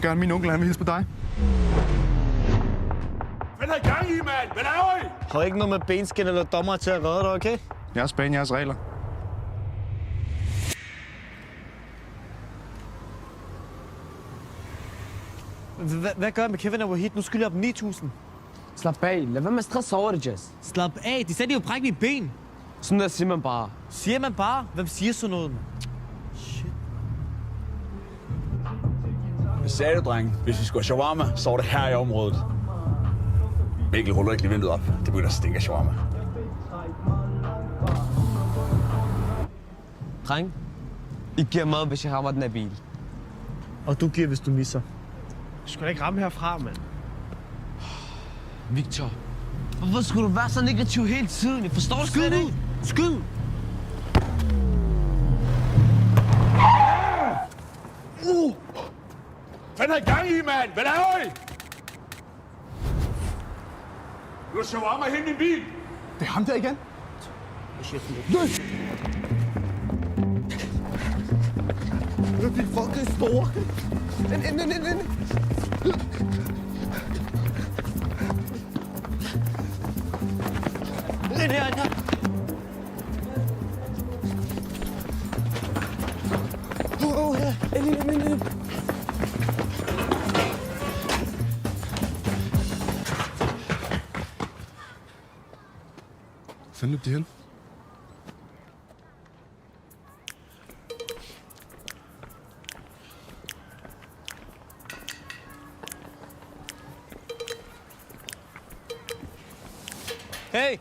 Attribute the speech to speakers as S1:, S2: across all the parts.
S1: gerne, min onkel han vil hilse på dig.
S2: Hvad er der gang i, mand? Hvad laver I?
S3: Har ikke noget med benskin eller dommer til at redde dig, okay?
S1: Jeres bane, jeres regler.
S3: Hvad gør jeg med Kevin og Wahid? Nu skylder jeg dem 9.000.
S4: Slap af. Lad være med at stresse over det, Jazz.
S3: Slap af. De sagde, de jo brække mine ben.
S4: Sådan der siger man bare.
S3: Siger man bare? Hvem siger sådan noget, man? Shit.
S2: Hvad sagde du, dreng? Hvis vi skulle have shawarma, så var det her i området. Mikkel ruller ikke lige vinduet op. Det begynder at stikke af shawarma.
S4: Dreng, I giver mad, hvis jeg rammer den her bil.
S3: Og du giver, hvis du misser. Du skal da ikke ramme herfra, mand.
S4: Victor, hvorfor skulle du være så negativ hele tiden? Jeg forstår slet ikke.
S3: Skyd!
S2: Hvad er der gang i, mand? Hvad laver I? Du har shawarma hen i min bil.
S1: Det er ham der igen.
S4: De fucking store.
S3: Den her.
S1: Fanden løb de hen?
S3: Hey!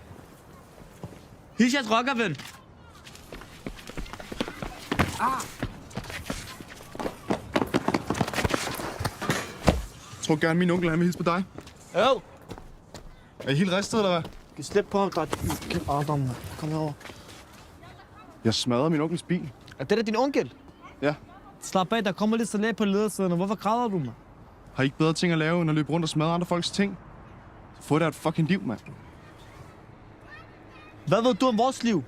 S3: Hils jeres rockerven.
S1: Jeg tror gerne, min onkel han vil hilse på dig.
S3: Jo!
S1: Er I helt ristet, eller hvad?
S3: Kan slip på ham, godt. Adam, mand. Kom herover.
S1: Jeg smadrede min onkels bil.
S3: Er det da din onkel?
S1: Ja.
S3: Slap af, der kommer lidt salat på ledersiden. Hvorfor græder du, mand?
S1: Har I ikke bedre ting at lave, end at løbe rundt og smadre andre folks ting? Få dig et fucking liv, mand.
S3: Hvad ved du om vores liv?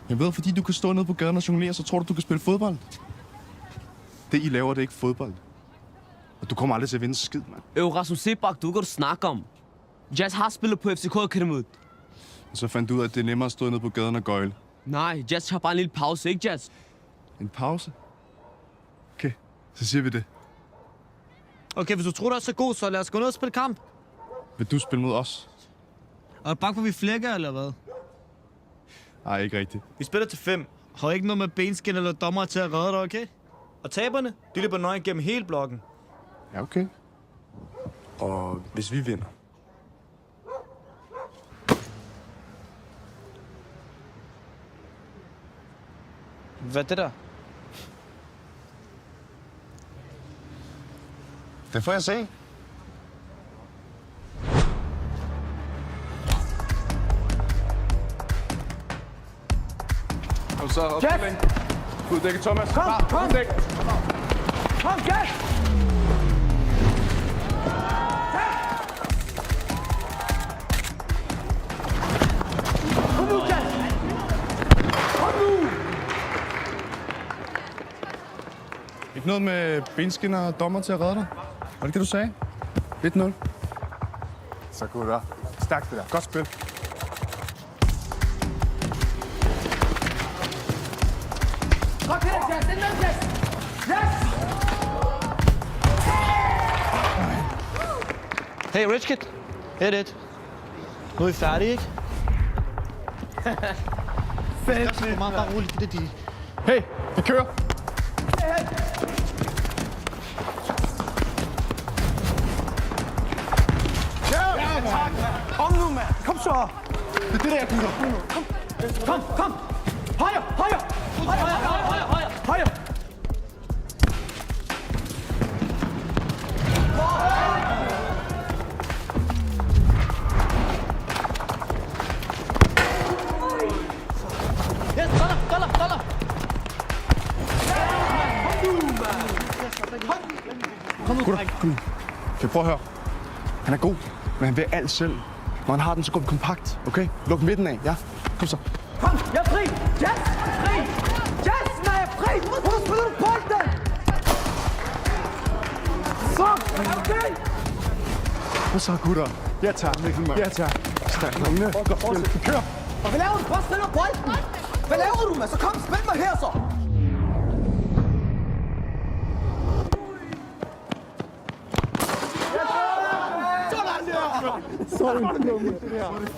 S1: Jeg ved, fordi du kan stå nede på gaden og jonglere, så tror du kan spille fodbold. Det, I laver, det er ikke fodbold. Og du kommer aldrig til at vinde skid, mand.
S4: Rasmus Sebak, du kan du snakke om. Jazz har spillet på FCK-akademiet.
S1: Og så fandt du ud af, at det er nemmere at stå nede på gaden og gøjle.
S4: Nej, Jazz har bare en lille pause, ikke Jazz?
S1: En pause? Okay, så siger vi det.
S3: Okay, hvis du tror, du er så god, så lad os gå ned og spille kamp.
S1: Vil du spille mod os?
S3: Og bank for, vi flækker, eller hvad?
S1: Nej, ikke rigtigt.
S3: Vi spiller til 5. Har ikke noget med benskin eller dommer til at redde dig, okay? Og taberne, de løber nøgen gennem hele blokken.
S1: Ja, okay. Og hvis vi vinder?
S3: Hvad er det der?
S1: Det får jeg se. Kom så, opstilling. Uddække Thomas.
S5: Kom!
S1: Uddæk.
S5: Kom, Jack! Kom nu, Jack! Kom nu!
S1: Ikke noget med benskinner og dommer til at redde dig? Var det det, du sagde? 1-0. Så godt der. Stærkt det der. Godt spil.
S5: Kom til den, Jack! Den med, Jack! Jack!
S3: Hey, Rich Kid. 1-1. Nu er vi færdige, ikke?
S5: Fedt!
S3: Det er meget bare roligt, det er de.
S1: Hey, vi kører.
S5: Kom nu, mand! Kom så!
S1: Det er det der, gutter.
S5: Kom, kom! Højre, højre! Højre!
S3: Yes, dollar! Kom nu, dreng.
S1: Kan vi prøve at høre? Han er god, men han vil alt selv. Når han har den, så går vi kompakt, okay? Luk midten af, ja? Kom så.
S5: Kom, jeg er fri! Jazz! Fri! Jazz, nej, jeg er fri! Hvor spiller du bolden? Fuck! Okay!
S1: Hvad så, gutter? Ja, tak. Ja, tak. Stærk, drengene. Kør.
S5: Og hvad laver du? Hvor spiller du bolden? Hvad laver du, mand? Så kom, spil mig her, så!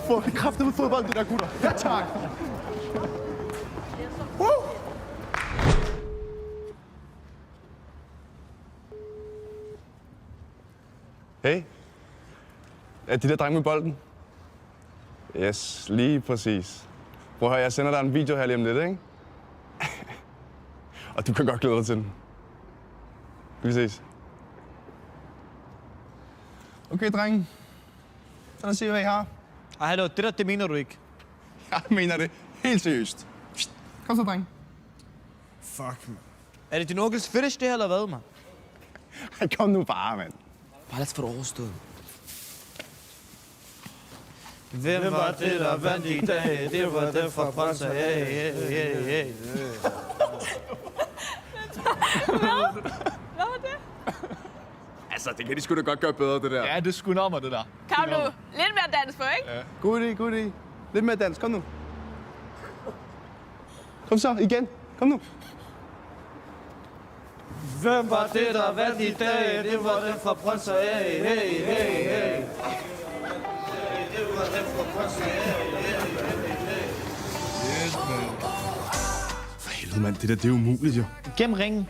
S1: Få kræfter med fodbold, det der, gutter. Ja, tak. Hey. Er de der drenge med bolden? Yes, lige præcis. Prøv at høre, jeg sender dig en video her lige om lidt, ikke? Og du kan godt glæde dig til den. Vi ses. Okay, drenge. Så lad os se, hvad I har.
S3: Ej, hallo, det mener du ikke.
S1: Jeg mener det helt seriøst. Kom så, dreng.
S3: Fuck, man. Er det din onkels fetish, det her, eller hvad, mand?
S1: Kom nu bare, mand.
S4: Bare lad os få det overstået.
S3: Hvem var det, der vandt i dag? Det var den fra Prinser. Hey.
S6: Hvad var det?
S1: Altså, det kan de sgu da godt gøre bedre, det der.
S7: Ja, det skulle nummer, det der.
S6: Kom nu. Lidt mere dans på, ikke? Ja.
S1: God idé. Lidt mere dans. Kom nu. Kom så, igen. Kom nu.
S3: Hvem var det, der vandt i dag? Det var den fra Prinser. Hey. Det var den fra Prinser.
S1: For helvede, mand. Det der, det er umuligt, jo.
S3: Gem ringen.